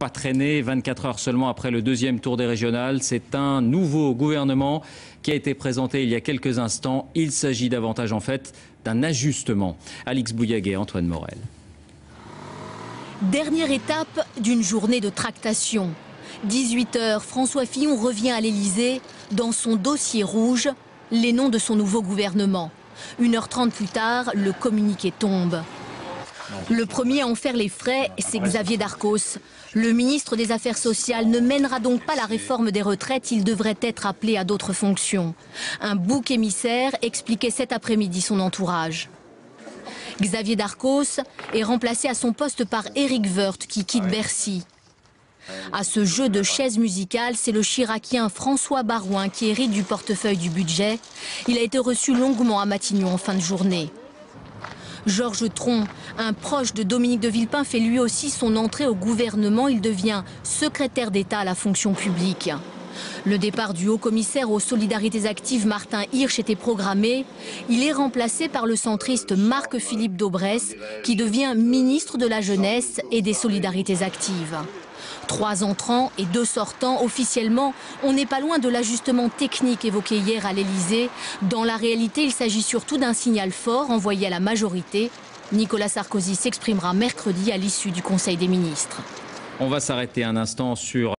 Pas traîner 24 heures seulement après le deuxième tour des régionales. C'est un nouveau gouvernement qui a été présenté il y a quelques instants. Il s'agit davantage en fait d'un ajustement. Alix Bouillaguet, Antoine Morel. Dernière étape d'une journée de tractation. 18 h, François Fillon revient à l'Elysée. Dans son dossier rouge, les noms de son nouveau gouvernement. 1h30 plus tard, le communiqué tombe. Le premier à en faire les frais, c'est Xavier Darcos. Le ministre des Affaires sociales ne mènera donc pas la réforme des retraites, il devrait être appelé à d'autres fonctions. Un bouc émissaire expliquait cet après-midi son entourage. Xavier Darcos est remplacé à son poste par Éric Woerth qui quitte Bercy. À ce jeu de chaises musicales, c'est le chiracien François Baroin qui hérite du portefeuille du budget. Il a été reçu longuement à Matignon en fin de journée. Georges Tron, un proche de Dominique de Villepin, fait lui aussi son entrée au gouvernement. Il devient secrétaire d'État à la fonction publique. Le départ du haut-commissaire aux solidarités actives Martin Hirsch était programmé. Il est remplacé par le centriste Marc-Philippe Daubresse, qui devient ministre de la Jeunesse et des Solidarités actives. 3 entrants et 2 sortants. Officiellement, on n'est pas loin de l'ajustement technique évoqué hier à l'Elysée. Dans la réalité, il s'agit surtout d'un signal fort envoyé à la majorité. Nicolas Sarkozy s'exprimera mercredi à l'issue du Conseil des ministres. On va s'arrêter un instant sur